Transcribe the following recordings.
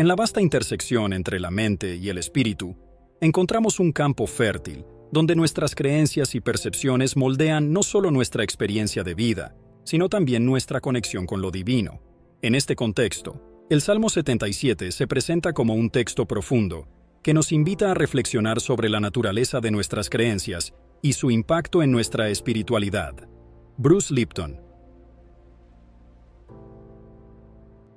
En la vasta intersección entre la mente y el espíritu, encontramos un campo fértil, donde nuestras creencias y percepciones moldean no solo nuestra experiencia de vida, sino también nuestra conexión con lo divino. En este contexto, el Salmo 77 se presenta como un texto profundo que nos invita a reflexionar sobre la naturaleza de nuestras creencias y su impacto en nuestra espiritualidad. Bruce Lipton,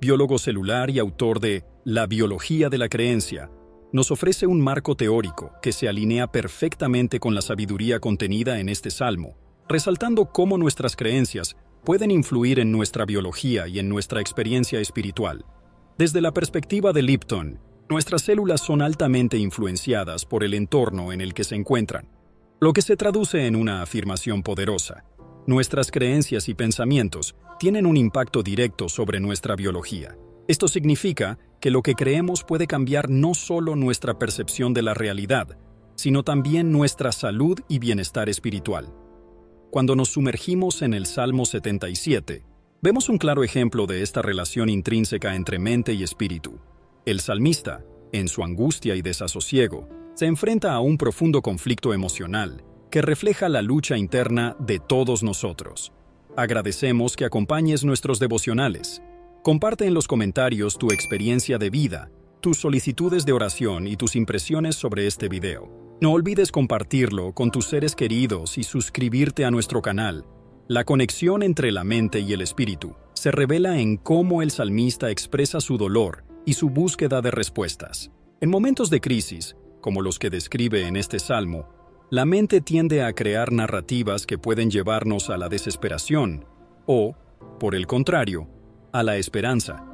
biólogo celular y autor de La biología de la creencia, nos ofrece un marco teórico que se alinea perfectamente con la sabiduría contenida en este salmo, resaltando cómo nuestras creencias pueden influir en nuestra biología y en nuestra experiencia espiritual. Desde la perspectiva de Lipton, nuestras células son altamente influenciadas por el entorno en el que se encuentran, lo que se traduce en una afirmación poderosa. Nuestras creencias y pensamientos tienen un impacto directo sobre nuestra biología. Esto significa que lo que creemos puede cambiar no solo nuestra percepción de la realidad, sino también nuestra salud y bienestar espiritual. Cuando nos sumergimos en el Salmo 77, vemos un claro ejemplo de esta relación intrínseca entre mente y espíritu. El salmista, en su angustia y desasosiego, se enfrenta a un profundo conflicto emocional que refleja la lucha interna de todos nosotros. Agradecemos que acompañes nuestros devocionales. Comparte en los comentarios tu experiencia de vida, tus solicitudes de oración y tus impresiones sobre este video. No olvides compartirlo con tus seres queridos y suscribirte a nuestro canal. La conexión entre la mente y el espíritu se revela en cómo el salmista expresa su dolor y su búsqueda de respuestas. En momentos de crisis, como los que describe en este salmo, la mente tiende a crear narrativas que pueden llevarnos a la desesperación o, por el contrario, a la esperanza.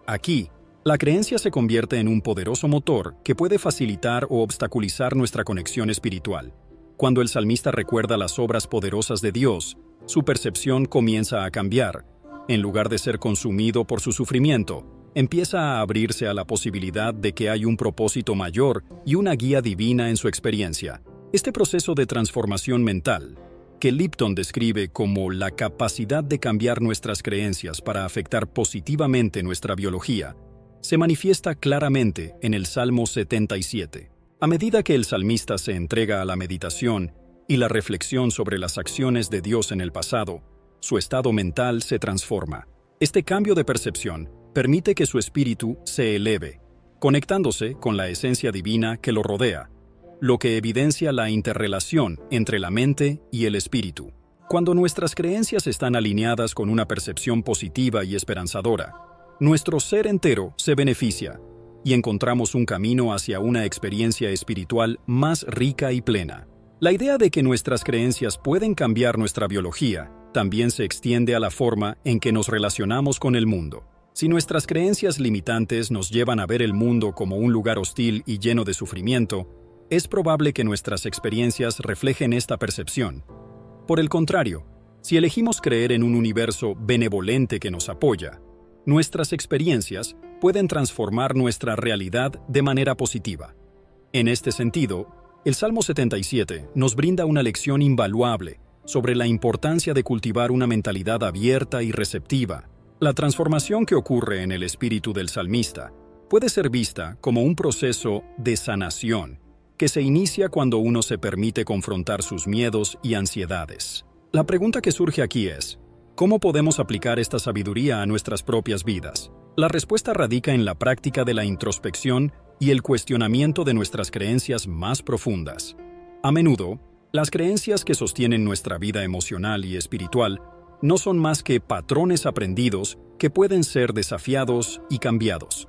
Aquí, la creencia se convierte en un poderoso motor que puede facilitar o obstaculizar nuestra conexión espiritual. Cuando el salmista recuerda las obras poderosas de Dios, su percepción comienza a cambiar. En lugar de ser consumido por su sufrimiento, empieza a abrirse a la posibilidad de que hay un propósito mayor y una guía divina en su experiencia. Este proceso de transformación mental, que Lipton describe como la capacidad de cambiar nuestras creencias para afectar positivamente nuestra biología, se manifiesta claramente en el Salmo 77. A medida que el salmista se entrega a la meditación y la reflexión sobre las acciones de Dios en el pasado, su estado mental se transforma. Este cambio de percepción permite que su espíritu se eleve, conectándose con la esencia divina que lo rodea, lo que evidencia la interrelación entre la mente y el espíritu. Cuando nuestras creencias están alineadas con una percepción positiva y esperanzadora, nuestro ser entero se beneficia y encontramos un camino hacia una experiencia espiritual más rica y plena. La idea de que nuestras creencias pueden cambiar nuestra biología también se extiende a la forma en que nos relacionamos con el mundo. Si nuestras creencias limitantes nos llevan a ver el mundo como un lugar hostil y lleno de sufrimiento, es probable que nuestras experiencias reflejen esta percepción. Por el contrario, si elegimos creer en un universo benevolente que nos apoya, nuestras experiencias pueden transformar nuestra realidad de manera positiva. En este sentido, el Salmo 77 nos brinda una lección invaluable sobre la importancia de cultivar una mentalidad abierta y receptiva. La transformación que ocurre en el espíritu del salmista puede ser vista como un proceso de sanación que se inicia cuando uno se permite confrontar sus miedos y ansiedades. La pregunta que surge aquí es, ¿cómo podemos aplicar esta sabiduría a nuestras propias vidas? La respuesta radica en la práctica de la introspección y el cuestionamiento de nuestras creencias más profundas. A menudo, las creencias que sostienen nuestra vida emocional y espiritual no son más que patrones aprendidos que pueden ser desafiados y cambiados.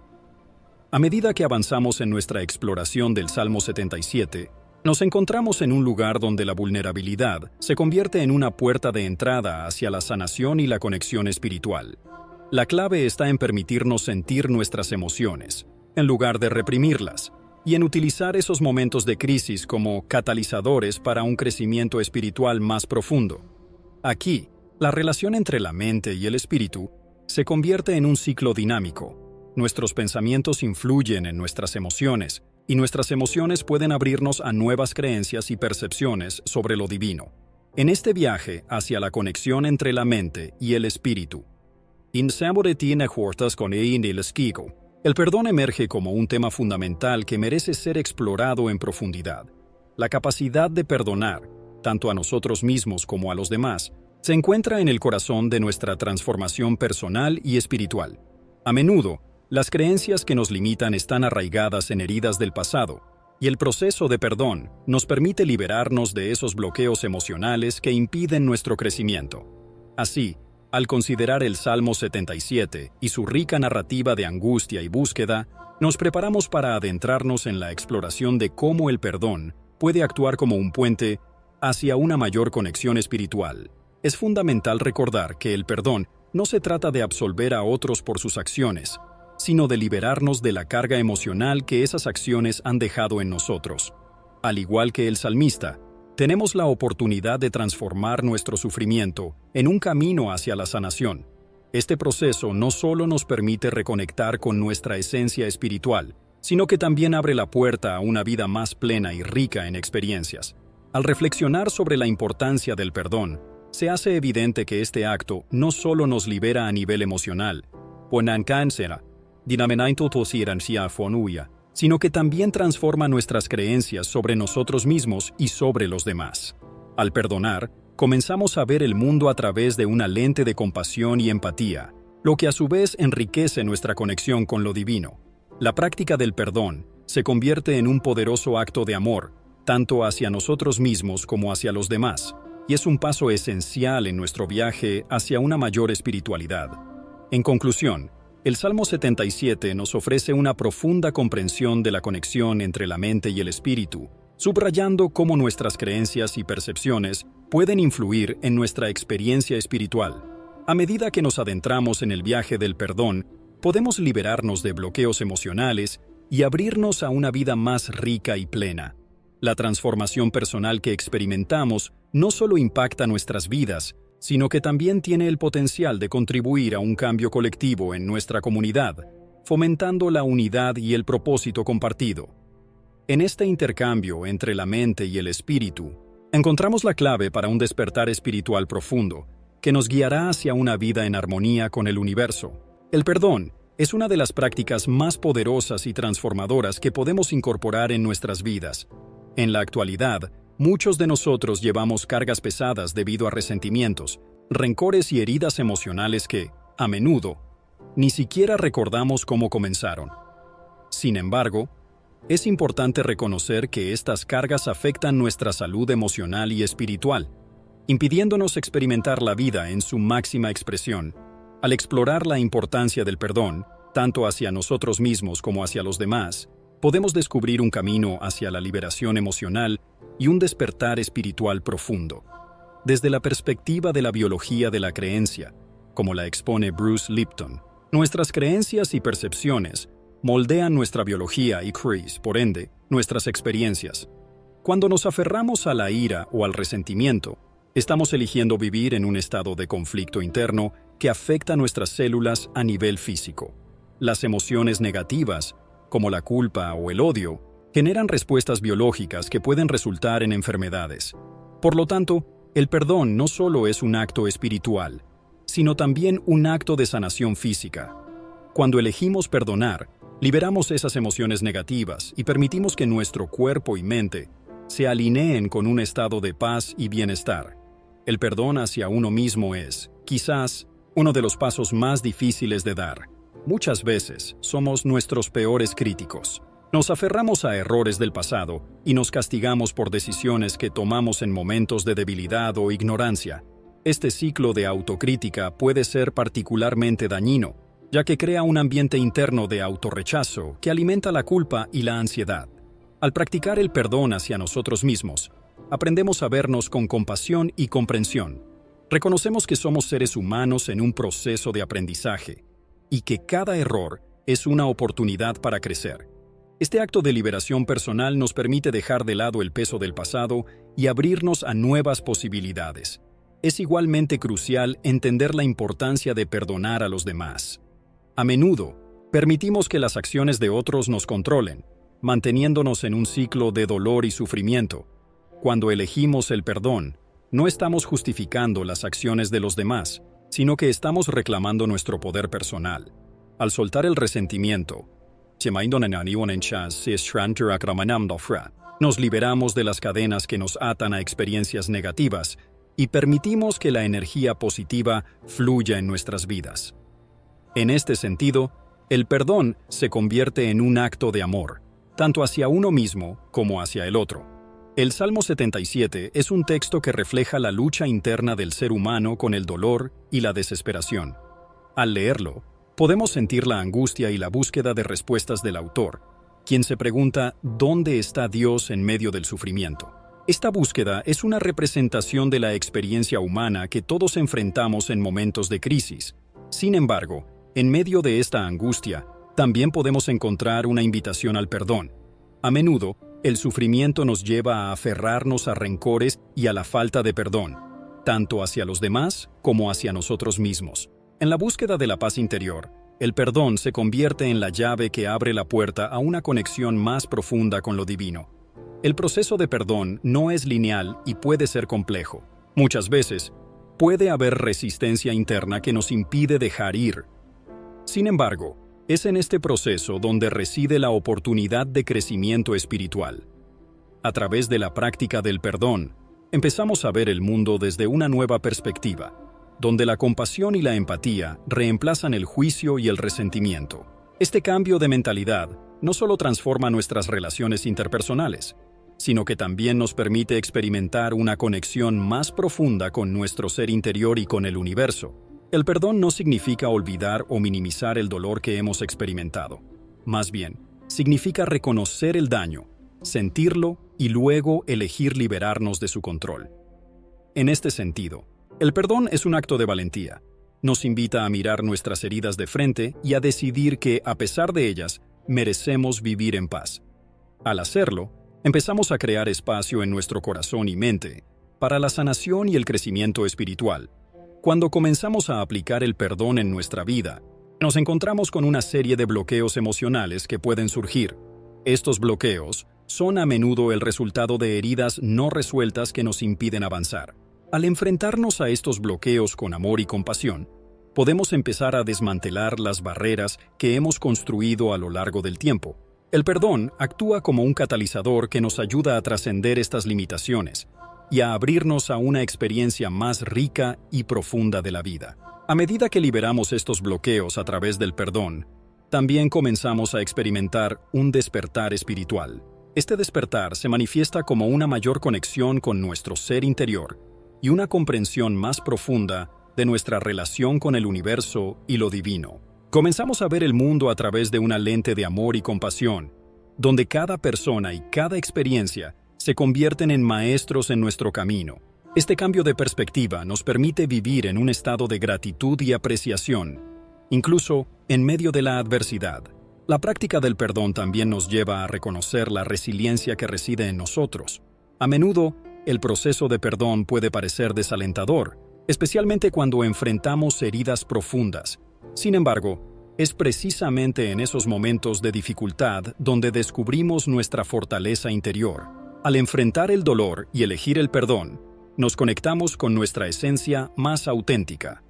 A medida que avanzamos en nuestra exploración del Salmo 77, nos encontramos en un lugar donde la vulnerabilidad se convierte en una puerta de entrada hacia la sanación y la conexión espiritual. La clave está en permitirnos sentir nuestras emociones, en lugar de reprimirlas, y en utilizar esos momentos de crisis como catalizadores para un crecimiento espiritual más profundo. Aquí, la relación entre la mente y el espíritu se convierte en un ciclo dinámico. Nuestros pensamientos influyen en nuestras emociones, y nuestras emociones pueden abrirnos a nuevas creencias y percepciones sobre lo divino. En este viaje hacia la conexión entre la mente y el espíritu, insämmer det dina hjärtas kon in i skigo, El perdón emerge como un tema fundamental que merece ser explorado en profundidad. La capacidad de perdonar, tanto a nosotros mismos como a los demás, se encuentra en el corazón de nuestra transformación personal y espiritual. A menudo, las creencias que nos limitan están arraigadas en heridas del pasado, y el proceso de perdón nos permite liberarnos de esos bloqueos emocionales que impiden nuestro crecimiento. Así, al considerar el Salmo 77 y su rica narrativa de angustia y búsqueda, nos preparamos para adentrarnos en la exploración de cómo el perdón puede actuar como un puente hacia una mayor conexión espiritual. Es fundamental recordar que el perdón no se trata de absolver a otros por sus acciones, sino de liberarnos de la carga emocional que esas acciones han dejado en nosotros. Al igual que el salmista, tenemos la oportunidad de transformar nuestro sufrimiento en un camino hacia la sanación. Este proceso no solo nos permite reconectar con nuestra esencia espiritual, sino que también abre la puerta a una vida más plena y rica en experiencias. Al reflexionar sobre la importancia del perdón, se hace evidente que este acto no solo nos libera a nivel emocional, sino que también transforma nuestras creencias sobre nosotros mismos y sobre los demás. Al perdonar, comenzamos a ver el mundo a través de una lente de compasión y empatía, lo que a su vez enriquece nuestra conexión con lo divino. La práctica del perdón se convierte en un poderoso acto de amor, tanto hacia nosotros mismos como hacia los demás, y es un paso esencial en nuestro viaje hacia una mayor espiritualidad. En conclusión, el Salmo 77 nos ofrece una profunda comprensión de la conexión entre la mente y el espíritu, subrayando cómo nuestras creencias y percepciones pueden influir en nuestra experiencia espiritual. A medida que nos adentramos en el viaje del perdón, podemos liberarnos de bloqueos emocionales y abrirnos a una vida más rica y plena. La transformación personal que experimentamos no solo impacta nuestras vidas, sino que también tiene el potencial de contribuir a un cambio colectivo en nuestra comunidad, fomentando la unidad y el propósito compartido. En este intercambio entre la mente y el espíritu, encontramos la clave para un despertar espiritual profundo, que nos guiará hacia una vida en armonía con el universo. El perdón es una de las prácticas más poderosas y transformadoras que podemos incorporar en nuestras vidas. En la actualidad, muchos de nosotros llevamos cargas pesadas debido a resentimientos, rencores y heridas emocionales que, a menudo, ni siquiera recordamos cómo comenzaron. Sin embargo, es importante reconocer que estas cargas afectan nuestra salud emocional y espiritual, impidiéndonos experimentar la vida en su máxima expresión. Al explorar la importancia del perdón, tanto hacia nosotros mismos como hacia los demás, podemos descubrir un camino hacia la liberación emocional y un despertar espiritual profundo. Desde la perspectiva de la biología de la creencia, como la expone Bruce Lipton, nuestras creencias y percepciones moldean nuestra biología y, por ende, nuestras experiencias. Cuando nos aferramos a la ira o al resentimiento, estamos eligiendo vivir en un estado de conflicto interno que afecta nuestras células a nivel físico. Las emociones negativas, como la culpa o el odio, generan respuestas biológicas que pueden resultar en enfermedades. Por lo tanto, el perdón no solo es un acto espiritual, sino también un acto de sanación física. Cuando elegimos perdonar, liberamos esas emociones negativas y permitimos que nuestro cuerpo y mente se alineen con un estado de paz y bienestar. El perdón hacia uno mismo es, quizás, uno de los pasos más difíciles de dar. Muchas veces somos nuestros peores críticos. Nos aferramos a errores del pasado y nos castigamos por decisiones que tomamos en momentos de debilidad o ignorancia. Este ciclo de autocrítica puede ser particularmente dañino, ya que crea un ambiente interno de autorrechazo que alimenta la culpa y la ansiedad. Al practicar el perdón hacia nosotros mismos, aprendemos a vernos con compasión y comprensión. Reconocemos que somos seres humanos en un proceso de aprendizaje y que cada error es una oportunidad para crecer. Este acto de liberación personal nos permite dejar de lado el peso del pasado y abrirnos a nuevas posibilidades. Es igualmente crucial entender la importancia de perdonar a los demás. A menudo, permitimos que las acciones de otros nos controlen, manteniéndonos en un ciclo de dolor y sufrimiento. Cuando elegimos el perdón, no estamos justificando las acciones de los demás, sino que estamos reclamando nuestro poder personal. Al soltar el resentimiento, nos liberamos de las cadenas que nos atan a experiencias negativas y permitimos que la energía positiva fluya en nuestras vidas. En este sentido, el perdón se convierte en un acto de amor, tanto hacia uno mismo como hacia el otro. El Salmo 77 es un texto que refleja la lucha interna del ser humano con el dolor y la desesperación. Al leerlo, podemos sentir la angustia y la búsqueda de respuestas del autor, quien se pregunta ¿dónde está Dios en medio del sufrimiento? Esta búsqueda es una representación de la experiencia humana que todos enfrentamos en momentos de crisis. Sin embargo, en medio de esta angustia, también podemos encontrar una invitación al perdón. A menudo, el sufrimiento nos lleva a aferrarnos a rencores y a la falta de perdón, tanto hacia los demás como hacia nosotros mismos. En la búsqueda de la paz interior, el perdón se convierte en la llave que abre la puerta a una conexión más profunda con lo divino. El proceso de perdón no es lineal y puede ser complejo. Muchas veces, puede haber resistencia interna que nos impide dejar ir. Sin embargo, es en este proceso donde reside la oportunidad de crecimiento espiritual. A través de la práctica del perdón, empezamos a ver el mundo desde una nueva perspectiva, donde la compasión y la empatía reemplazan el juicio y el resentimiento. Este cambio de mentalidad no solo transforma nuestras relaciones interpersonales, sino que también nos permite experimentar una conexión más profunda con nuestro ser interior y con el universo. El perdón no significa olvidar o minimizar el dolor que hemos experimentado. Más bien, significa reconocer el daño, sentirlo y luego elegir liberarnos de su control. En este sentido, el perdón es un acto de valentía. Nos invita a mirar nuestras heridas de frente y a decidir que, a pesar de ellas, merecemos vivir en paz. Al hacerlo, empezamos a crear espacio en nuestro corazón y mente para la sanación y el crecimiento espiritual. Cuando comenzamos a aplicar el perdón en nuestra vida, nos encontramos con una serie de bloqueos emocionales que pueden surgir. Estos bloqueos son a menudo el resultado de heridas no resueltas que nos impiden avanzar. Al enfrentarnos a estos bloqueos con amor y compasión, podemos empezar a desmantelar las barreras que hemos construido a lo largo del tiempo. El perdón actúa como un catalizador que nos ayuda a trascender estas limitaciones y a abrirnos a una experiencia más rica y profunda de la vida. A medida que liberamos estos bloqueos a través del perdón, también comenzamos a experimentar un despertar espiritual. Este despertar se manifiesta como una mayor conexión con nuestro ser interior y una comprensión más profunda de nuestra relación con el universo y lo divino. Comenzamos a ver el mundo a través de una lente de amor y compasión, donde cada persona y cada experiencia se convierten en maestros en nuestro camino. Este cambio de perspectiva nos permite vivir en un estado de gratitud y apreciación, incluso en medio de la adversidad. La práctica del perdón también nos lleva a reconocer la resiliencia que reside en nosotros. A menudo, el proceso de perdón puede parecer desalentador, especialmente cuando enfrentamos heridas profundas. Sin embargo, es precisamente en esos momentos de dificultad donde descubrimos nuestra fortaleza interior. Al enfrentar el dolor y elegir el perdón, nos conectamos con nuestra esencia más auténtica.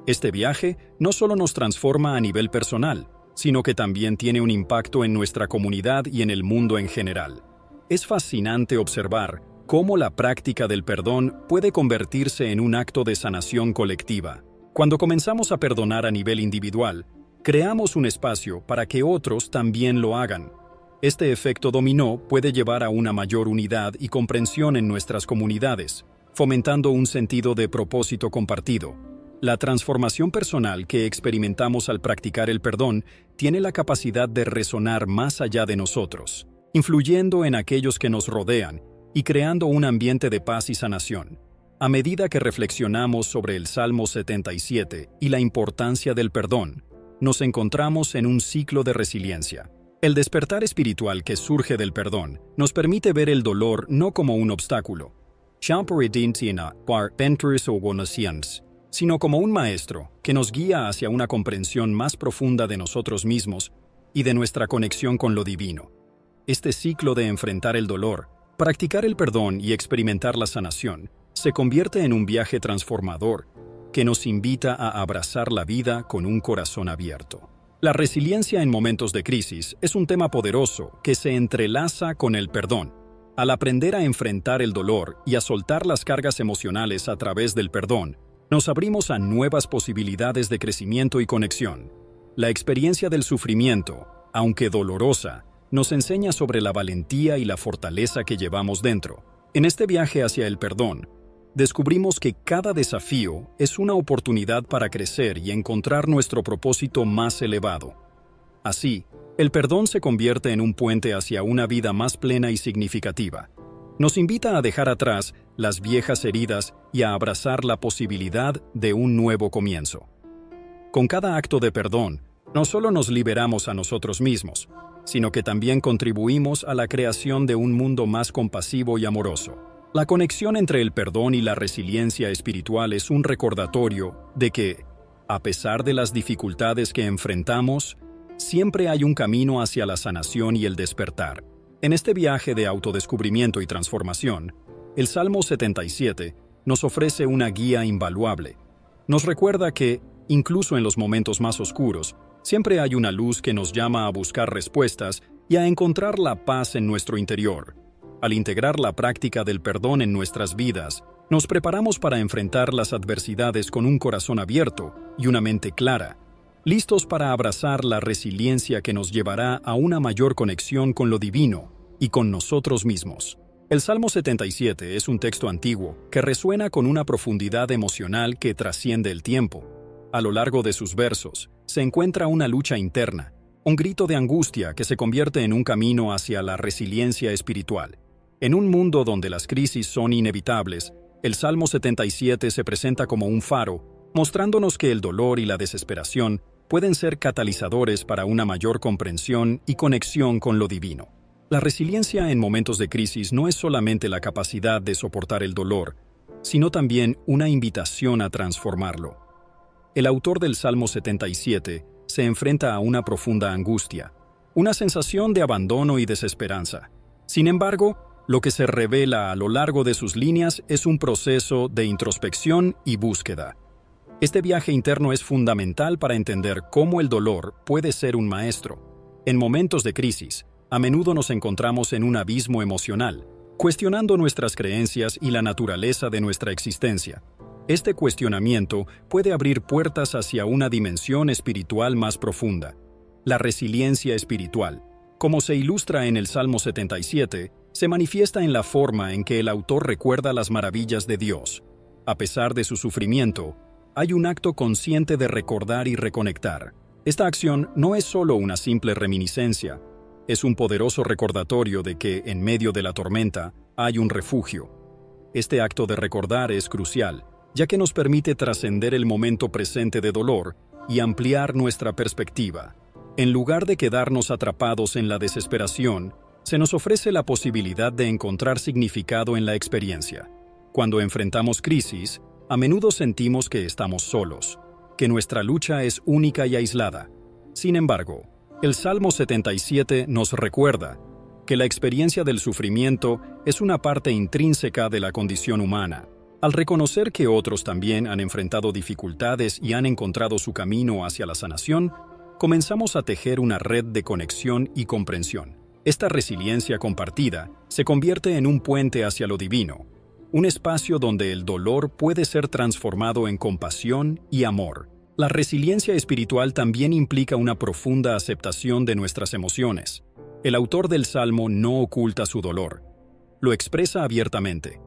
Este viaje no solo nos transforma a nivel personal, sino que también tiene un impacto en nuestra comunidad y en el mundo en general. Es fascinante observar cómo la práctica del perdón puede convertirse en un acto de sanación colectiva. Cuando comenzamos a perdonar a nivel individual, creamos un espacio para que otros también lo hagan. Este efecto dominó puede llevar a una mayor unidad y comprensión en nuestras comunidades, fomentando un sentido de propósito compartido. La transformación personal que experimentamos al practicar el perdón tiene la capacidad de resonar más allá de nosotros, influyendo en aquellos que nos rodean y creando un ambiente de paz y sanación. A medida que reflexionamos sobre el Salmo 77 y la importancia del perdón, nos encontramos en un ciclo de resiliencia. El despertar espiritual que surge del perdón nos permite ver el dolor no como un obstáculo, sino como un maestro que nos guía hacia una comprensión más profunda de nosotros mismos y de nuestra conexión con lo divino. Este ciclo de enfrentar el dolor, practicar el perdón y experimentar la sanación se convierte en un viaje transformador que nos invita a abrazar la vida con un corazón abierto. La resiliencia en momentos de crisis es un tema poderoso que se entrelaza con el perdón. Al aprender a enfrentar el dolor y a soltar las cargas emocionales a través del perdón, nos abrimos a nuevas posibilidades de crecimiento y conexión. La experiencia del sufrimiento, aunque dolorosa, nos enseña sobre la valentía y la fortaleza que llevamos dentro. En este viaje hacia el perdón, descubrimos que cada desafío es una oportunidad para crecer y encontrar nuestro propósito más elevado. Así, el perdón se convierte en un puente hacia una vida más plena y significativa. Nos invita a dejar atrás las viejas heridas y a abrazar la posibilidad de un nuevo comienzo. Con cada acto de perdón, no solo nos liberamos a nosotros mismos, sino que también contribuimos a la creación de un mundo más compasivo y amoroso. La conexión entre el perdón y la resiliencia espiritual es un recordatorio de que, a pesar de las dificultades que enfrentamos, siempre hay un camino hacia la sanación y el despertar. En este viaje de autodescubrimiento y transformación, el Salmo 77 nos ofrece una guía invaluable. Nos recuerda que, incluso en los momentos más oscuros, siempre hay una luz que nos llama a buscar respuestas y a encontrar la paz en nuestro interior. Al integrar la práctica del perdón en nuestras vidas, nos preparamos para enfrentar las adversidades con un corazón abierto y una mente clara, listos para abrazar la resiliencia que nos llevará a una mayor conexión con lo divino y con nosotros mismos. El Salmo 77 es un texto antiguo que resuena con una profundidad emocional que trasciende el tiempo. A lo largo de sus versos, se encuentra una lucha interna, un grito de angustia que se convierte en un camino hacia la resiliencia espiritual. En un mundo donde las crisis son inevitables, el Salmo 77 se presenta como un faro, mostrándonos que el dolor y la desesperación pueden ser catalizadores para una mayor comprensión y conexión con lo divino. La resiliencia en momentos de crisis no es solamente la capacidad de soportar el dolor, sino también una invitación a transformarlo. El autor del Salmo 77 se enfrenta a una profunda angustia, una sensación de abandono y desesperanza. Sin embargo, lo que se revela a lo largo de sus líneas es un proceso de introspección y búsqueda. Este viaje interno es fundamental para entender cómo el dolor puede ser un maestro. En momentos de crisis, a menudo nos encontramos en un abismo emocional, cuestionando nuestras creencias y la naturaleza de nuestra existencia. Este cuestionamiento puede abrir puertas hacia una dimensión espiritual más profunda. La resiliencia espiritual, como se ilustra en el Salmo 77, se manifiesta en la forma en que el autor recuerda las maravillas de Dios. A pesar de su sufrimiento, hay un acto consciente de recordar y reconectar. Esta acción no es solo una simple reminiscencia, es un poderoso recordatorio de que, en medio de la tormenta, hay un refugio. Este acto de recordar es crucial, ya que nos permite trascender el momento presente de dolor y ampliar nuestra perspectiva. En lugar de quedarnos atrapados en la desesperación, se nos ofrece la posibilidad de encontrar significado en la experiencia. Cuando enfrentamos crisis, a menudo sentimos que estamos solos, que nuestra lucha es única y aislada. Sin embargo, el Salmo 77 nos recuerda que la experiencia del sufrimiento es una parte intrínseca de la condición humana. Al reconocer que otros también han enfrentado dificultades y han encontrado su camino hacia la sanación, comenzamos a tejer una red de conexión y comprensión. Esta resiliencia compartida se convierte en un puente hacia lo divino, un espacio donde el dolor puede ser transformado en compasión y amor. La resiliencia espiritual también implica una profunda aceptación de nuestras emociones. El autor del Salmo no oculta su dolor, lo expresa abiertamente.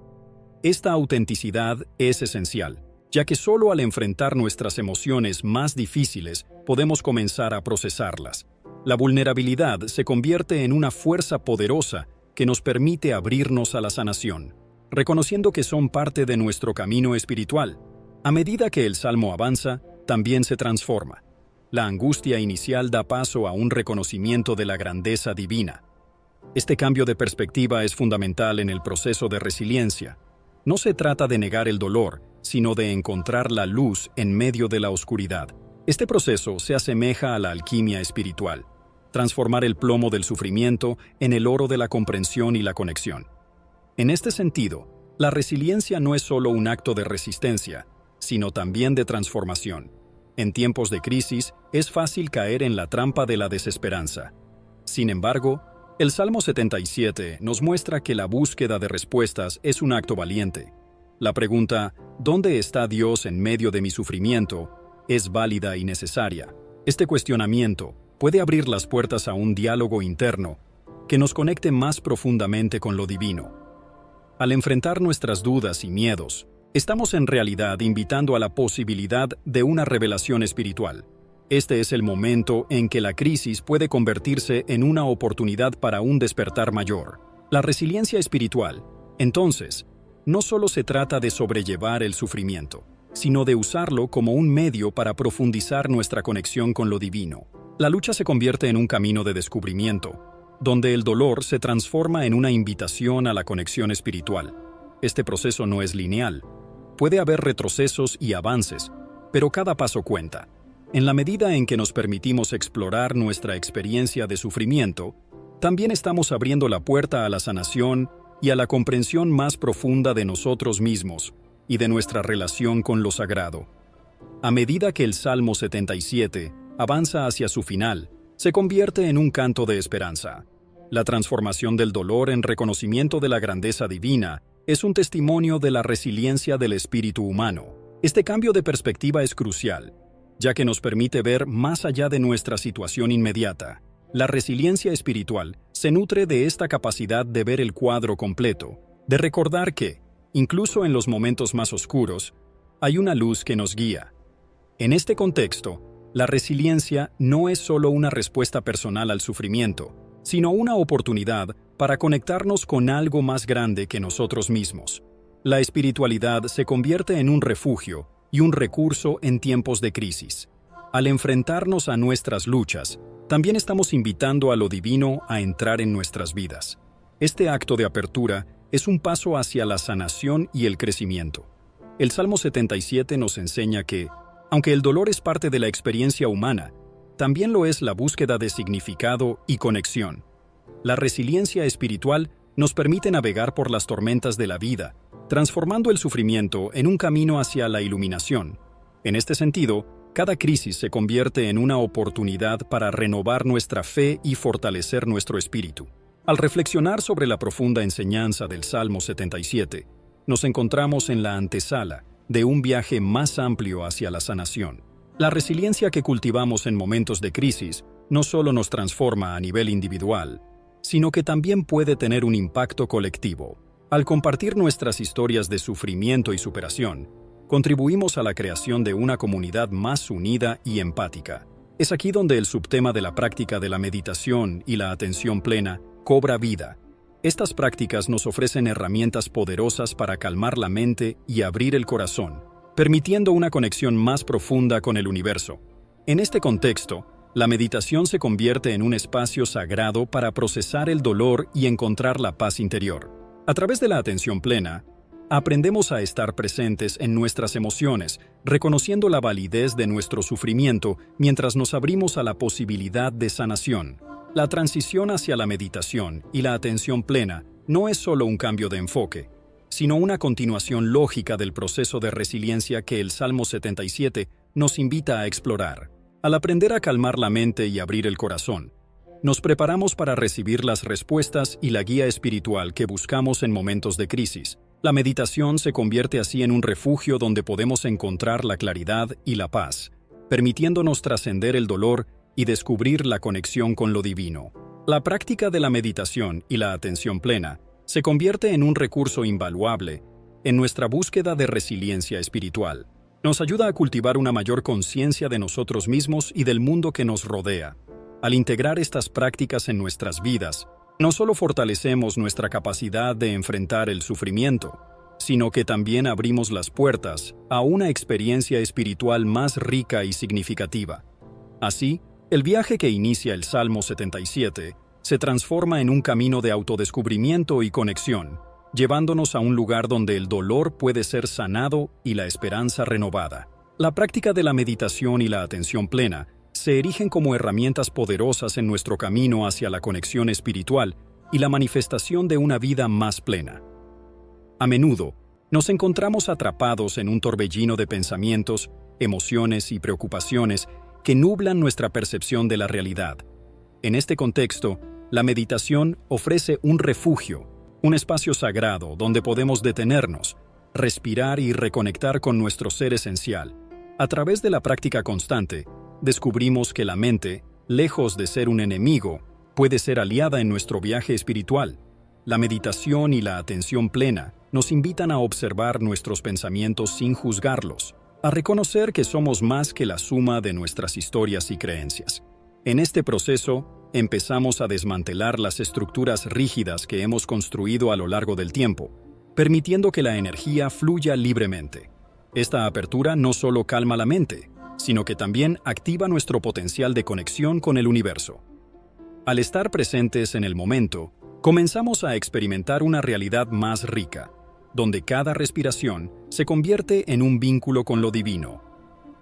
Esta autenticidad es esencial, ya que solo al enfrentar nuestras emociones más difíciles podemos comenzar a procesarlas. La vulnerabilidad se convierte en una fuerza poderosa que nos permite abrirnos a la sanación, reconociendo que son parte de nuestro camino espiritual. A medida que el Salmo avanza, también se transforma. La angustia inicial da paso a un reconocimiento de la grandeza divina. Este cambio de perspectiva es fundamental en el proceso de resiliencia. No se trata de negar el dolor, sino de encontrar la luz en medio de la oscuridad. Este proceso se asemeja a la alquimia espiritual, transformar el plomo del sufrimiento en el oro de la comprensión y la conexión. En este sentido, la resiliencia no es solo un acto de resistencia, sino también de transformación. En tiempos de crisis, es fácil caer en la trampa de la desesperanza. Sin embargo, el Salmo 77 nos muestra que la búsqueda de respuestas es un acto valiente. La pregunta, ¿dónde está Dios en medio de mi sufrimiento?, es válida y necesaria. Este cuestionamiento puede abrir las puertas a un diálogo interno que nos conecte más profundamente con lo divino. Al enfrentar nuestras dudas y miedos, estamos en realidad invitando a la posibilidad de una revelación espiritual. Este es el momento en que la crisis puede convertirse en una oportunidad para un despertar mayor. La resiliencia espiritual, entonces, no solo se trata de sobrellevar el sufrimiento, sino de usarlo como un medio para profundizar nuestra conexión con lo divino. La lucha se convierte en un camino de descubrimiento, donde el dolor se transforma en una invitación a la conexión espiritual. Este proceso no es lineal. Puede haber retrocesos y avances, pero cada paso cuenta. En la medida en que nos permitimos explorar nuestra experiencia de sufrimiento, también estamos abriendo la puerta a la sanación y a la comprensión más profunda de nosotros mismos y de nuestra relación con lo sagrado. A medida que el Salmo 77 avanza hacia su final, se convierte en un canto de esperanza. La transformación del dolor en reconocimiento de la grandeza divina es un testimonio de la resiliencia del espíritu humano. Este cambio de perspectiva es crucial, ya que nos permite ver más allá de nuestra situación inmediata. La resiliencia espiritual se nutre de esta capacidad de ver el cuadro completo, de recordar que, incluso en los momentos más oscuros, hay una luz que nos guía. En este contexto, la resiliencia no es solo una respuesta personal al sufrimiento, sino una oportunidad para conectarnos con algo más grande que nosotros mismos. La espiritualidad se convierte en un refugio y un recurso en tiempos de crisis. Al enfrentarnos a nuestras luchas, también estamos invitando a lo divino a entrar en nuestras vidas. Este acto de apertura es un paso hacia la sanación y el crecimiento. El Salmo 77 nos enseña que, aunque el dolor es parte de la experiencia humana, también lo es la búsqueda de significado y conexión. La resiliencia espiritual nos permite navegar por las tormentas de la vida, transformando el sufrimiento en un camino hacia la iluminación. En este sentido, cada crisis se convierte en una oportunidad para renovar nuestra fe y fortalecer nuestro espíritu. Al reflexionar sobre la profunda enseñanza del Salmo 77, nos encontramos en la antesala de un viaje más amplio hacia la sanación. La resiliencia que cultivamos en momentos de crisis no solo nos transforma a nivel individual, sino que también puede tener un impacto colectivo. Al compartir nuestras historias de sufrimiento y superación, contribuimos a la creación de una comunidad más unida y empática. Es aquí donde el subtema de la práctica de la meditación y la atención plena cobra vida. Estas prácticas nos ofrecen herramientas poderosas para calmar la mente y abrir el corazón, permitiendo una conexión más profunda con el universo. En este contexto, la meditación se convierte en un espacio sagrado para procesar el dolor y encontrar la paz interior. A través de la atención plena, aprendemos a estar presentes en nuestras emociones, reconociendo la validez de nuestro sufrimiento mientras nos abrimos a la posibilidad de sanación. La transición hacia la meditación y la atención plena no es solo un cambio de enfoque, sino una continuación lógica del proceso de resiliencia que el Salmo 77 nos invita a explorar. Al aprender a calmar la mente y abrir el corazón, nos preparamos para recibir las respuestas y la guía espiritual que buscamos en momentos de crisis. La meditación se convierte así en un refugio donde podemos encontrar la claridad y la paz, permitiéndonos trascender el dolor y descubrir la conexión con lo divino. La práctica de la meditación y la atención plena se convierte en un recurso invaluable en nuestra búsqueda de resiliencia espiritual. Nos ayuda a cultivar una mayor conciencia de nosotros mismos y del mundo que nos rodea. Al integrar estas prácticas en nuestras vidas, no solo fortalecemos nuestra capacidad de enfrentar el sufrimiento, sino que también abrimos las puertas a una experiencia espiritual más rica y significativa. Así, el viaje que inicia el Salmo 77 se transforma en un camino de autodescubrimiento y conexión, llevándonos a un lugar donde el dolor puede ser sanado y la esperanza renovada. La práctica de la meditación y la atención plena se erigen como herramientas poderosas en nuestro camino hacia la conexión espiritual y la manifestación de una vida más plena. A menudo, nos encontramos atrapados en un torbellino de pensamientos, emociones y preocupaciones que nublan nuestra percepción de la realidad. En este contexto, la meditación ofrece un refugio, un espacio sagrado donde podemos detenernos, respirar y reconectar con nuestro ser esencial. A través de la práctica constante, descubrimos que la mente, lejos de ser un enemigo, puede ser aliada en nuestro viaje espiritual. La meditación y la atención plena nos invitan a observar nuestros pensamientos sin juzgarlos, a reconocer que somos más que la suma de nuestras historias y creencias. En este proceso, empezamos a desmantelar las estructuras rígidas que hemos construido a lo largo del tiempo, permitiendo que la energía fluya libremente. Esta apertura no solo calma la mente, sino que también activa nuestro potencial de conexión con el universo. Al estar presentes en el momento, comenzamos a experimentar una realidad más rica, donde cada respiración se convierte en un vínculo con lo divino.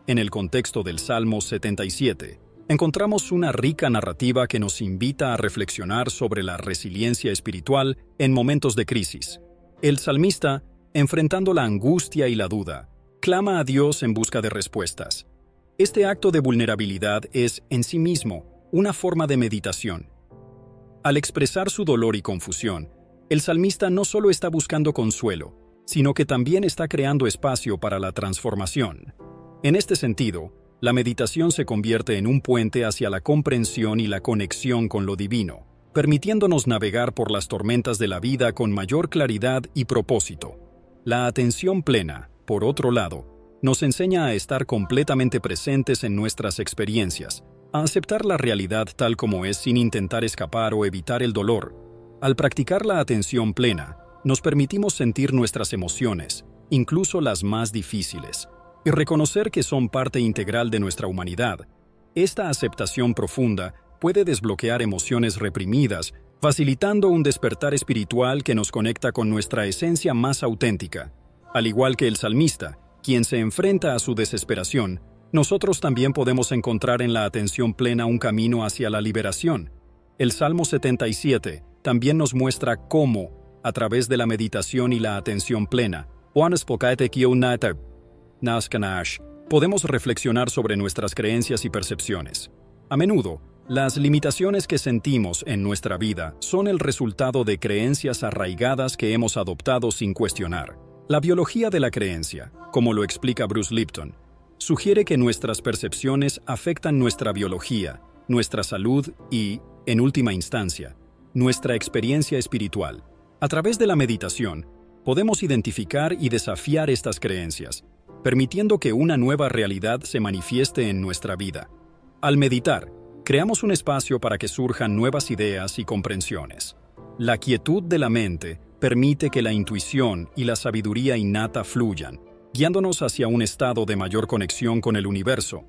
En el contexto del Salmo 77, encontramos una rica narrativa que nos invita a reflexionar sobre la resiliencia espiritual en momentos de crisis. El salmista, enfrentando la angustia y la duda, clama a Dios en busca de respuestas. Este acto de vulnerabilidad es, en sí mismo, una forma de meditación. Al expresar su dolor y confusión, el salmista no solo está buscando consuelo, sino que también está creando espacio para la transformación. En este sentido, la meditación se convierte en un puente hacia la comprensión y la conexión con lo divino, permitiéndonos navegar por las tormentas de la vida con mayor claridad y propósito. La atención plena, por otro lado, nos enseña a estar completamente presentes en nuestras experiencias, a aceptar la realidad tal como es sin intentar escapar o evitar el dolor. Al practicar la atención plena, nos permitimos sentir nuestras emociones, incluso las más difíciles, y reconocer que son parte integral de nuestra humanidad. Esta aceptación profunda puede desbloquear emociones reprimidas, facilitando un despertar espiritual que nos conecta con nuestra esencia más auténtica. Al igual que el salmista, quien se enfrenta a su desesperación, nosotros también podemos encontrar en la atención plena un camino hacia la liberación. El Salmo 77 también nos muestra cómo, a través de la meditación y la atención plena, podemos reflexionar sobre nuestras creencias y percepciones. A menudo, las limitaciones que sentimos en nuestra vida son el resultado de creencias arraigadas que hemos adoptado sin cuestionar. La biología de la creencia, como lo explica Bruce Lipton, sugiere que nuestras percepciones afectan nuestra biología, nuestra salud y, en última instancia, nuestra experiencia espiritual. A través de la meditación, podemos identificar y desafiar estas creencias, permitiendo que una nueva realidad se manifieste en nuestra vida. Al meditar, creamos un espacio para que surjan nuevas ideas y comprensiones. La quietud de la mente permite que la intuición y la sabiduría innata fluyan, guiándonos hacia un estado de mayor conexión con el universo.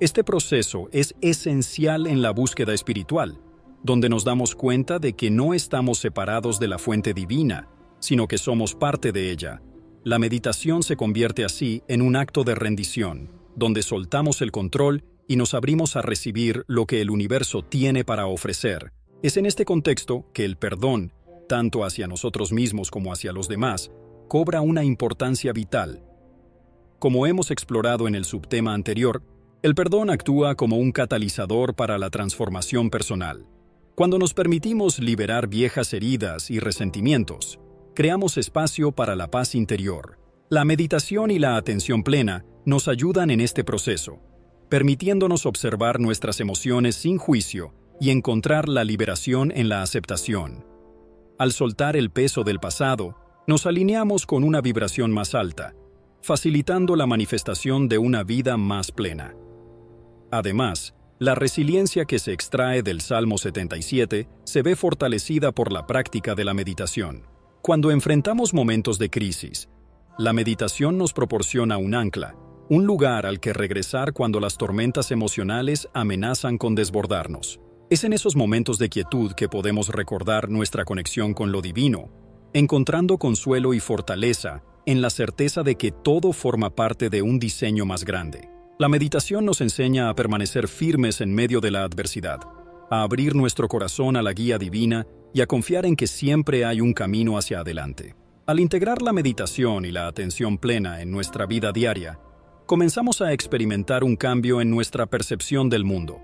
Este proceso es esencial en la búsqueda espiritual, donde nos damos cuenta de que no estamos separados de la fuente divina, sino que somos parte de ella. La meditación se convierte así en un acto de rendición, donde soltamos el control y nos abrimos a recibir lo que el universo tiene para ofrecer. Es en este contexto que el perdón, tanto hacia nosotros mismos como hacia los demás, cobra una importancia vital. Como hemos explorado en el subtema anterior, el perdón actúa como un catalizador para la transformación personal. Cuando nos permitimos liberar viejas heridas y resentimientos, creamos espacio para la paz interior. La meditación y la atención plena nos ayudan en este proceso, permitiéndonos observar nuestras emociones sin juicio y encontrar la liberación en la aceptación. Al soltar el peso del pasado, nos alineamos con una vibración más alta, facilitando la manifestación de una vida más plena. Además, la resiliencia que se extrae del Salmo 77 se ve fortalecida por la práctica de la meditación. Cuando enfrentamos momentos de crisis, la meditación nos proporciona un ancla, un lugar al que regresar cuando las tormentas emocionales amenazan con desbordarnos. Es en esos momentos de quietud que podemos recordar nuestra conexión con lo divino, encontrando consuelo y fortaleza en la certeza de que todo forma parte de un diseño más grande. La meditación nos enseña a permanecer firmes en medio de la adversidad, a abrir nuestro corazón a la guía divina y a confiar en que siempre hay un camino hacia adelante. Al integrar la meditación y la atención plena en nuestra vida diaria, comenzamos a experimentar un cambio en nuestra percepción del mundo.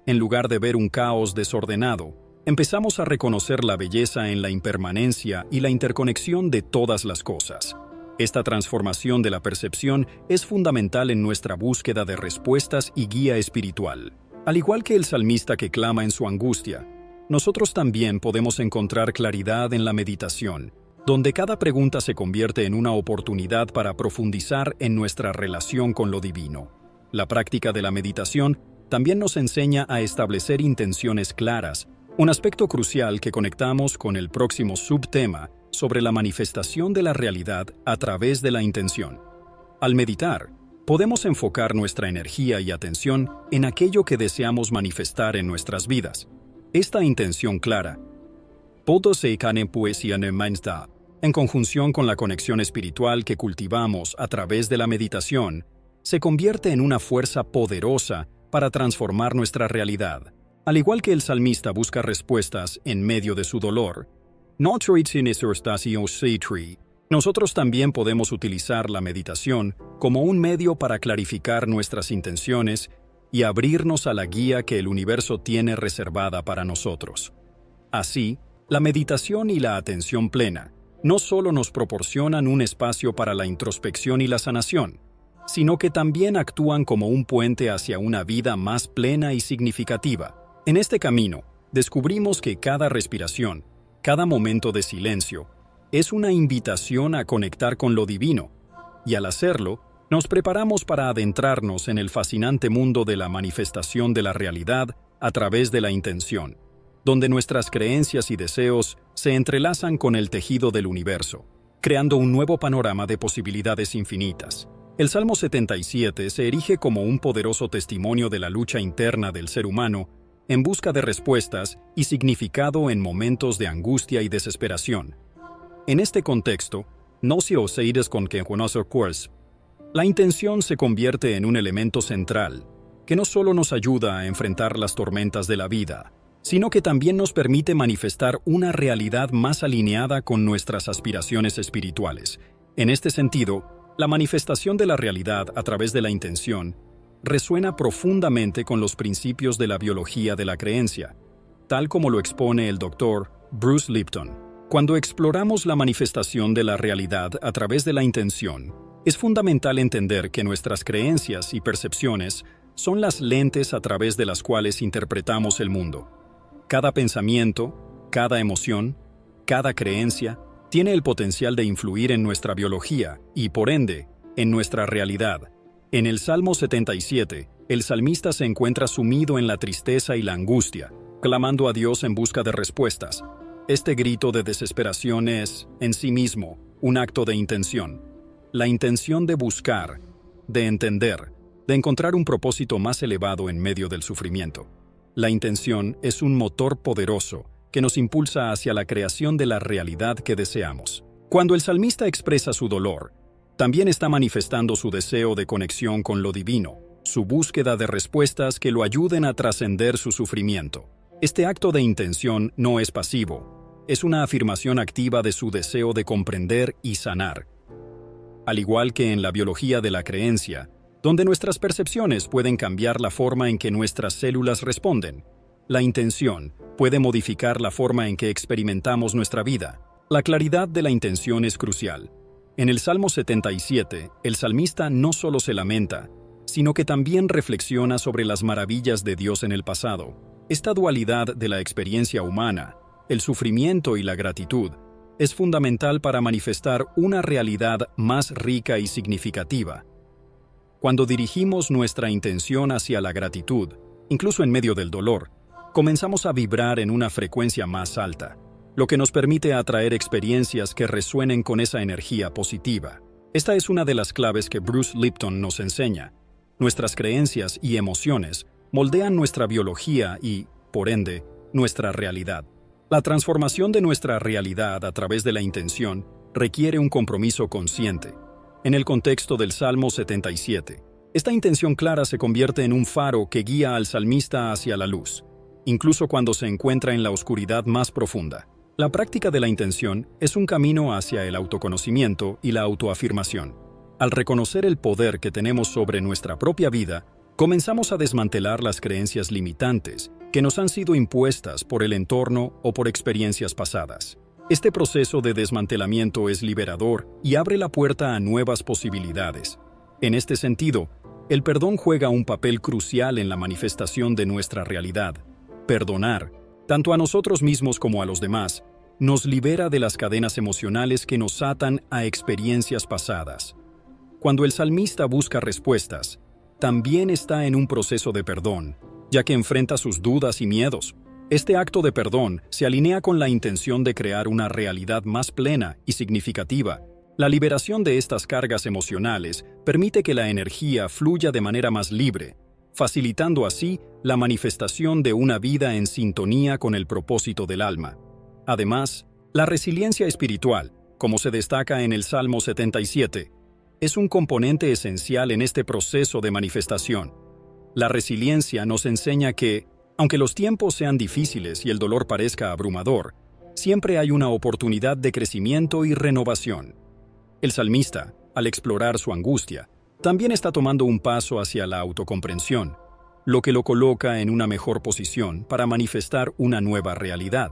En lugar de ver un caos desordenado, empezamos a reconocer la belleza en la impermanencia y la interconexión de todas las cosas. Esta transformación de la percepción es fundamental en nuestra búsqueda de respuestas y guía espiritual. Al igual que el salmista que clama en su angustia, nosotros también podemos encontrar claridad en la meditación, donde cada pregunta se convierte en una oportunidad para profundizar en nuestra relación con lo divino. La práctica de la meditación también nos enseña a establecer intenciones claras, un aspecto crucial que conectamos con el próximo subtema sobre la manifestación de la realidad a través de la intención. Al meditar, podemos enfocar nuestra energía y atención en aquello que deseamos manifestar en nuestras vidas. Esta intención clara, en conjunción con la conexión espiritual que cultivamos a través de la meditación, se convierte en una fuerza poderosa para transformar nuestra realidad. Al igual que el salmista busca respuestas en medio de su dolor, nosotros también podemos utilizar la meditación como un medio para clarificar nuestras intenciones y abrirnos a la guía que el universo tiene reservada para nosotros. Así, la meditación y la atención plena no solo nos proporcionan un espacio para la introspección y la sanación, sino que también actúan como un puente hacia una vida más plena y significativa. En este camino, descubrimos que cada respiración, cada momento de silencio, es una invitación a conectar con lo divino, y al hacerlo, nos preparamos para adentrarnos en el fascinante mundo de la manifestación de la realidad a través de la intención, donde nuestras creencias y deseos se entrelazan con el tejido del universo, creando un nuevo panorama de posibilidades infinitas. El Salmo 77 se erige como un poderoso testimonio de la lucha interna del ser humano en busca de respuestas y significado en momentos de angustia y desesperación. En este contexto, la intención se convierte en un elemento central, que no solo nos ayuda a enfrentar las tormentas de la vida, sino que también nos permite manifestar una realidad más alineada con nuestras aspiraciones espirituales. En este sentido, la manifestación de la realidad a través de la intención resuena profundamente con los principios de la biología de la creencia, tal como lo expone el Dr. Bruce Lipton. Cuando exploramos la manifestación de la realidad a través de la intención, es fundamental entender que nuestras creencias y percepciones son las lentes a través de las cuales interpretamos el mundo. Cada pensamiento, cada emoción, cada creencia tiene el potencial de influir en nuestra biología y, por ende, en nuestra realidad. En el Salmo 77, el salmista se encuentra sumido en la tristeza y la angustia, clamando a Dios en busca de respuestas. Este grito de desesperación es, en sí mismo, un acto de intención. La intención de buscar, de entender, de encontrar un propósito más elevado en medio del sufrimiento. La intención es un motor poderoso que nos impulsa hacia la creación de la realidad que deseamos. Cuando el salmista expresa su dolor, también está manifestando su deseo de conexión con lo divino, su búsqueda de respuestas que lo ayuden a trascender su sufrimiento. Este acto de intención no es pasivo, es una afirmación activa de su deseo de comprender y sanar. Al igual que en la biología de la creencia, donde nuestras percepciones pueden cambiar la forma en que nuestras células responden, la intención puede modificar la forma en que experimentamos nuestra vida. La claridad de la intención es crucial. En el Salmo 77, el salmista no solo se lamenta, sino que también reflexiona sobre las maravillas de Dios en el pasado. Esta dualidad de la experiencia humana, el sufrimiento y la gratitud, es fundamental para manifestar una realidad más rica y significativa. Cuando dirigimos nuestra intención hacia la gratitud, incluso en medio del dolor, comenzamos a vibrar en una frecuencia más alta, lo que nos permite atraer experiencias que resuenen con esa energía positiva. Esta es una de las claves que Bruce Lipton nos enseña. Nuestras creencias y emociones moldean nuestra biología y, por ende, nuestra realidad. La transformación de nuestra realidad a través de la intención requiere un compromiso consciente. En el contexto del Salmo 77, esta intención clara se convierte en un faro que guía al salmista hacia la luz, incluso cuando se encuentra en la oscuridad más profunda. La práctica de la intención es un camino hacia el autoconocimiento y la autoafirmación. Al reconocer el poder que tenemos sobre nuestra propia vida, comenzamos a desmantelar las creencias limitantes que nos han sido impuestas por el entorno o por experiencias pasadas. Este proceso de desmantelamiento es liberador y abre la puerta a nuevas posibilidades. En este sentido, el perdón juega un papel crucial en la manifestación de nuestra realidad. Perdonar, tanto a nosotros mismos como a los demás, nos libera de las cadenas emocionales que nos atan a experiencias pasadas. Cuando el salmista busca respuestas, también está en un proceso de perdón, ya que enfrenta sus dudas y miedos. Este acto de perdón se alinea con la intención de crear una realidad más plena y significativa. La liberación de estas cargas emocionales permite que la energía fluya de manera más libre, facilitando así la manifestación de una vida en sintonía con el propósito del alma. Además, la resiliencia espiritual, como se destaca en el Salmo 77, es un componente esencial en este proceso de manifestación. La resiliencia nos enseña que, aunque los tiempos sean difíciles y el dolor parezca abrumador, siempre hay una oportunidad de crecimiento y renovación. El salmista, al explorar su angustia, también está tomando un paso hacia la autocomprensión, lo que lo coloca en una mejor posición para manifestar una nueva realidad.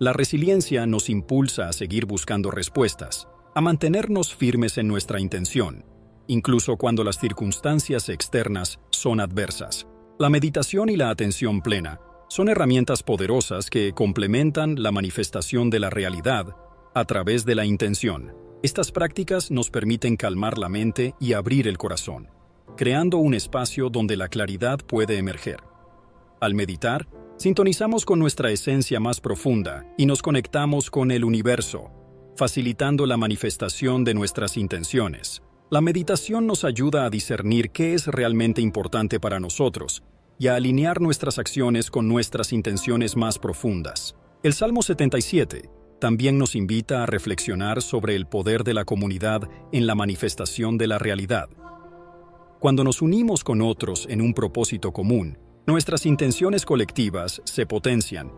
La resiliencia nos impulsa a seguir buscando respuestas, a mantenernos firmes en nuestra intención, incluso cuando las circunstancias externas son adversas. La meditación y la atención plena son herramientas poderosas que complementan la manifestación de la realidad a través de la intención. Estas prácticas nos permiten calmar la mente y abrir el corazón, creando un espacio donde la claridad puede emerger. Al meditar, sintonizamos con nuestra esencia más profunda y nos conectamos con el universo, facilitando la manifestación de nuestras intenciones. La meditación nos ayuda a discernir qué es realmente importante para nosotros y a alinear nuestras acciones con nuestras intenciones más profundas. El Salmo 77 también nos invita a reflexionar sobre el poder de la comunidad en la manifestación de la realidad. Cuando nos unimos con otros en un propósito común, nuestras intenciones colectivas se potencian.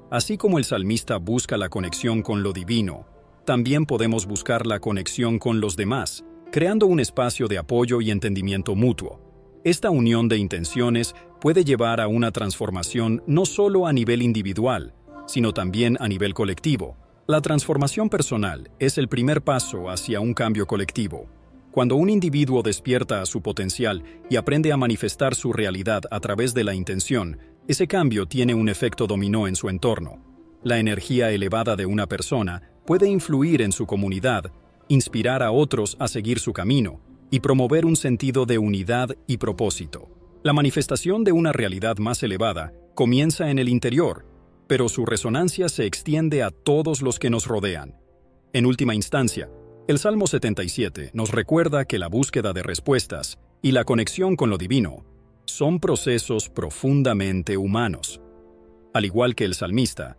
Así como el salmista busca la conexión con lo divino, también podemos buscar la conexión con los demás, creando un espacio de apoyo y entendimiento mutuo. Esta unión de intenciones puede llevar a una transformación no solo a nivel individual, sino también a nivel colectivo. La transformación personal es el primer paso hacia un cambio colectivo. Cuando un individuo despierta a su potencial y aprende a manifestar su realidad a través de la intención, ese cambio tiene un efecto dominó en su entorno. La energía elevada de una persona puede influir en su comunidad, inspirar a otros a seguir su camino y promover un sentido de unidad y propósito. La manifestación de una realidad más elevada comienza en el interior, pero su resonancia se extiende a todos los que nos rodean. En última instancia, el Salmo 77 nos recuerda que la búsqueda de respuestas y la conexión con lo divino son procesos profundamente humanos. Al igual que el salmista,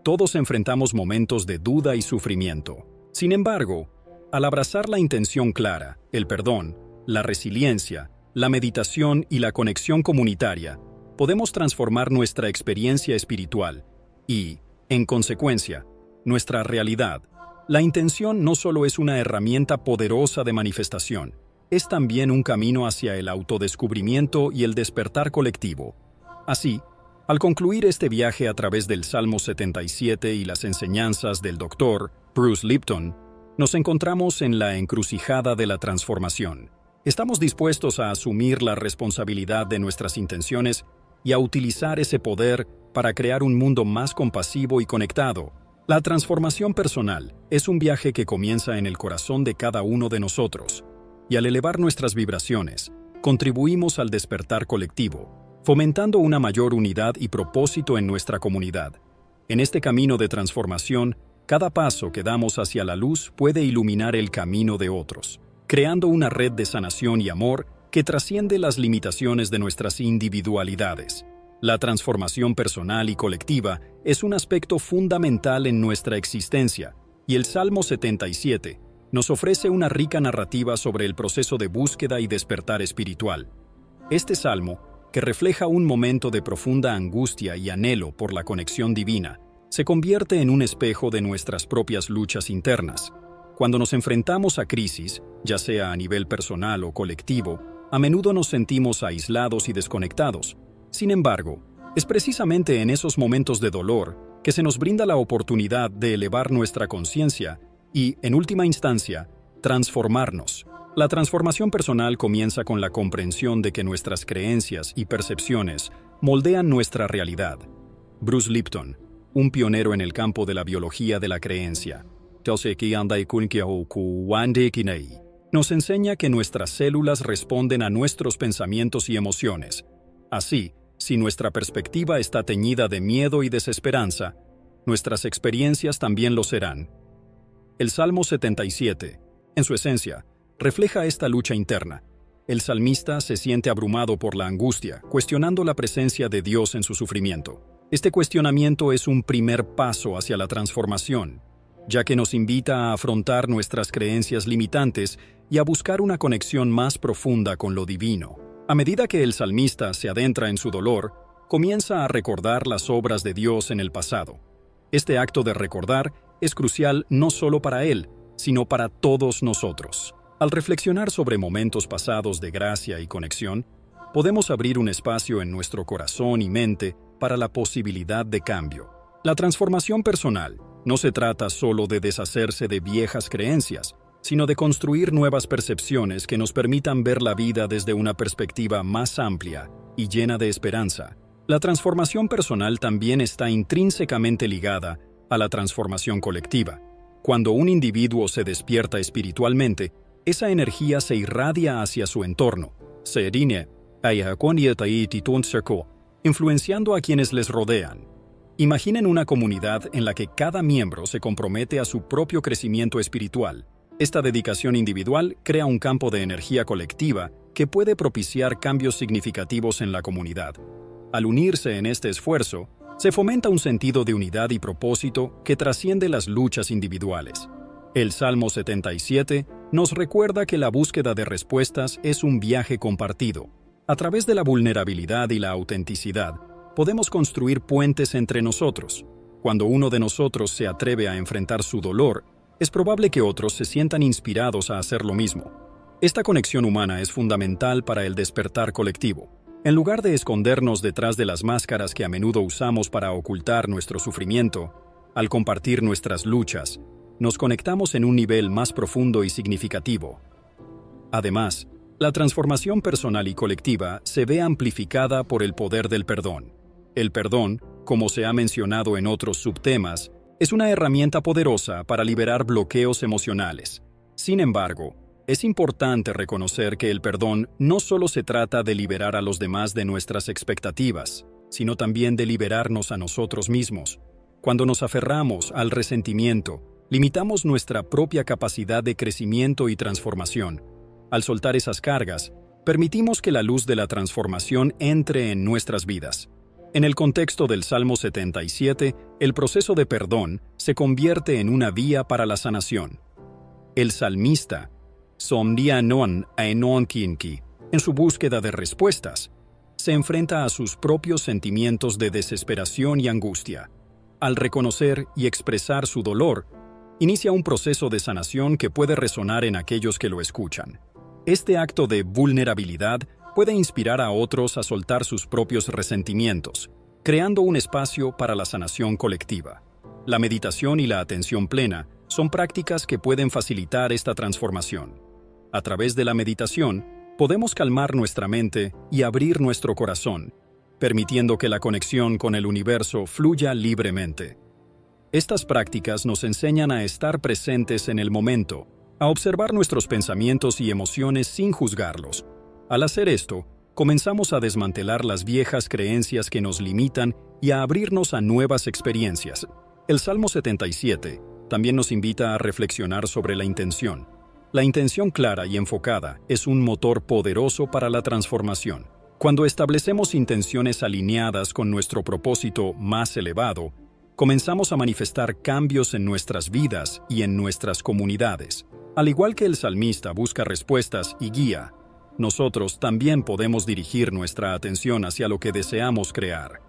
todos enfrentamos momentos de duda y sufrimiento. Sin embargo, al abrazar la intención clara, el perdón, la resiliencia, la meditación y la conexión comunitaria, podemos transformar nuestra experiencia espiritual y, en consecuencia, nuestra realidad. La intención no solo es una herramienta poderosa de manifestación, es también un camino hacia el autodescubrimiento y el despertar colectivo. Así, al concluir este viaje a través del Salmo 77 y las enseñanzas del Dr. Bruce Lipton, nos encontramos en la encrucijada de la transformación. ¿Estamos dispuestos a asumir la responsabilidad de nuestras intenciones y a utilizar ese poder para crear un mundo más compasivo y conectado? La transformación personal es un viaje que comienza en el corazón de cada uno de nosotros, y al elevar nuestras vibraciones, contribuimos al despertar colectivo, fomentando una mayor unidad y propósito en nuestra comunidad. En este camino de transformación, cada paso que damos hacia la luz puede iluminar el camino de otros, creando una red de sanación y amor que trasciende las limitaciones de nuestras individualidades. La transformación personal y colectiva es un aspecto fundamental en nuestra existencia, y el Salmo 77 nos ofrece una rica narrativa sobre el proceso de búsqueda y despertar espiritual. Este salmo, que refleja un momento de profunda angustia y anhelo por la conexión divina, se convierte en un espejo de nuestras propias luchas internas. Cuando nos enfrentamos a crisis, ya sea a nivel personal o colectivo, a menudo nos sentimos aislados y desconectados. Sin embargo, es precisamente en esos momentos de dolor que se nos brinda la oportunidad de elevar nuestra conciencia y, en última instancia, transformarnos. La transformación personal comienza con la comprensión de que nuestras creencias y percepciones moldean nuestra realidad. Bruce Lipton, un pionero en el campo de la biología de la creencia, nos enseña que nuestras células responden a nuestros pensamientos y emociones. Así, si nuestra perspectiva está teñida de miedo y desesperanza, nuestras experiencias también lo serán. El Salmo 77, en su esencia, refleja esta lucha interna. El salmista se siente abrumado por la angustia, cuestionando la presencia de Dios en su sufrimiento. Este cuestionamiento es un primer paso hacia la transformación, ya que nos invita a afrontar nuestras creencias limitantes y a buscar una conexión más profunda con lo divino. A medida que el salmista se adentra en su dolor, comienza a recordar las obras de Dios en el pasado. Este acto de recordar es crucial no solo para él, sino para todos nosotros. Al reflexionar sobre momentos pasados de gracia y conexión, podemos abrir un espacio en nuestro corazón y mente para la posibilidad de cambio. La transformación personal no se trata solo de deshacerse de viejas creencias, sino de construir nuevas percepciones que nos permitan ver la vida desde una perspectiva más amplia y llena de esperanza. La transformación personal también está intrínsecamente ligada a la transformación colectiva. Cuando un individuo se despierta espiritualmente, esa energía se irradia hacia su entorno, influenciando a quienes les rodean. Imaginen una comunidad en la que cada miembro se compromete a su propio crecimiento espiritual. Esta dedicación individual crea un campo de energía colectiva que puede propiciar cambios significativos en la comunidad. Al unirse en este esfuerzo, se fomenta un sentido de unidad y propósito que trasciende las luchas individuales. El Salmo 77 nos recuerda que la búsqueda de respuestas es un viaje compartido. A través de la vulnerabilidad y la autenticidad, podemos construir puentes entre nosotros. Cuando uno de nosotros se atreve a enfrentar su dolor, es probable que otros se sientan inspirados a hacer lo mismo. Esta conexión humana es fundamental para el despertar colectivo. En lugar de escondernos detrás de las máscaras que a menudo usamos para ocultar nuestro sufrimiento, al compartir nuestras luchas, nos conectamos en un nivel más profundo y significativo. Además, la transformación personal y colectiva se ve amplificada por el poder del perdón. El perdón, como se ha mencionado en otros subtemas, es una herramienta poderosa para liberar bloqueos emocionales. Sin embargo, es importante reconocer que el perdón no solo se trata de liberar a los demás de nuestras expectativas, sino también de liberarnos a nosotros mismos. Cuando nos aferramos al resentimiento, limitamos nuestra propia capacidad de crecimiento y transformación. Al soltar esas cargas, permitimos que la luz de la transformación entre en nuestras vidas. En el contexto del Salmo 77, el proceso de perdón se convierte en una vía para la sanación. El salmista, en su búsqueda de respuestas, se enfrenta a sus propios sentimientos de desesperación y angustia. Al reconocer y expresar su dolor, inicia un proceso de sanación que puede resonar en aquellos que lo escuchan. Este acto de vulnerabilidad puede inspirar a otros a soltar sus propios resentimientos, creando un espacio para la sanación colectiva. La meditación y la atención plena son prácticas que pueden facilitar esta transformación. A través de la meditación, podemos calmar nuestra mente y abrir nuestro corazón, permitiendo que la conexión con el universo fluya libremente. Estas prácticas nos enseñan a estar presentes en el momento, a observar nuestros pensamientos y emociones sin juzgarlos. Al hacer esto, comenzamos a desmantelar las viejas creencias que nos limitan y a abrirnos a nuevas experiencias. El Salmo 77 también nos invita a reflexionar sobre la intención. La intención clara y enfocada es un motor poderoso para la transformación. Cuando establecemos intenciones alineadas con nuestro propósito más elevado, comenzamos a manifestar cambios en nuestras vidas y en nuestras comunidades. Al igual que el salmista busca respuestas y guía, nosotros también podemos dirigir nuestra atención hacia lo que deseamos crear.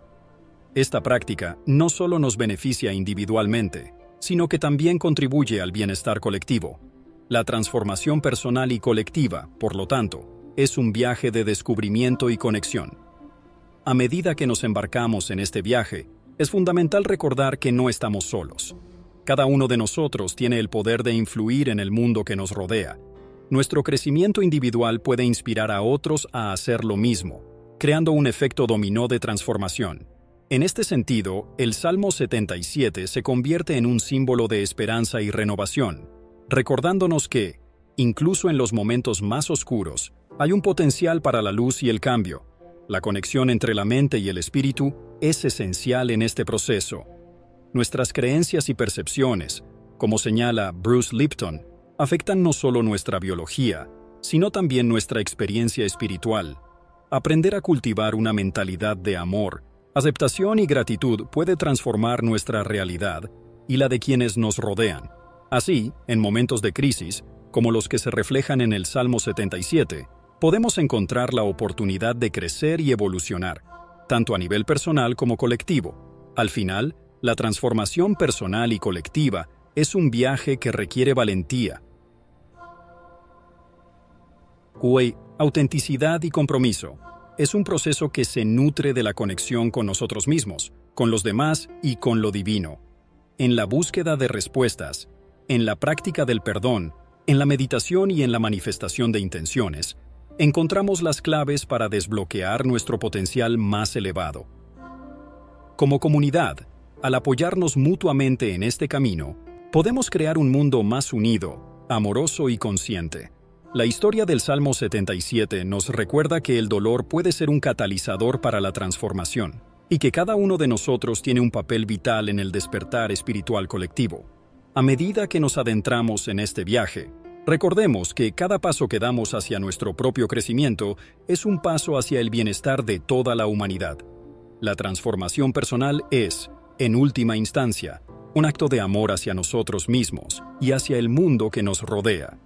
Esta práctica no solo nos beneficia individualmente, sino que también contribuye al bienestar colectivo. La transformación personal y colectiva, por lo tanto, es un viaje de descubrimiento y conexión. A medida que nos embarcamos en este viaje, es fundamental recordar que no estamos solos. Cada uno de nosotros tiene el poder de influir en el mundo que nos rodea. Nuestro crecimiento individual puede inspirar a otros a hacer lo mismo, creando un efecto dominó de transformación. En este sentido, el Salmo 77 se convierte en un símbolo de esperanza y renovación, recordándonos que, incluso en los momentos más oscuros, hay un potencial para la luz y el cambio. La conexión entre la mente y el espíritu es esencial en este proceso. Nuestras creencias y percepciones, como señala Bruce Lipton, afectan no solo nuestra biología, sino también nuestra experiencia espiritual. Aprender a cultivar una mentalidad de amor, aceptación y gratitud puede transformar nuestra realidad y la de quienes nos rodean. Así, en momentos de crisis, como los que se reflejan en el Salmo 77, podemos encontrar la oportunidad de crecer y evolucionar, tanto a nivel personal como colectivo. Al final, la transformación personal y colectiva es un viaje que requiere valentía, autenticidad y compromiso. Es un proceso que se nutre de la conexión con nosotros mismos, con los demás y con lo divino. En la búsqueda de respuestas, en la práctica del perdón, en la meditación y en la manifestación de intenciones, encontramos las claves para desbloquear nuestro potencial más elevado. Como comunidad, al apoyarnos mutuamente en este camino, podemos crear un mundo más unido, amoroso y consciente. La historia del Salmo 77 nos recuerda que el dolor puede ser un catalizador para la transformación y que cada uno de nosotros tiene un papel vital en el despertar espiritual colectivo. A medida que nos adentramos en este viaje, recordemos que cada paso que damos hacia nuestro propio crecimiento es un paso hacia el bienestar de toda la humanidad. La transformación personal es, en última instancia, un acto de amor hacia nosotros mismos y hacia el mundo que nos rodea.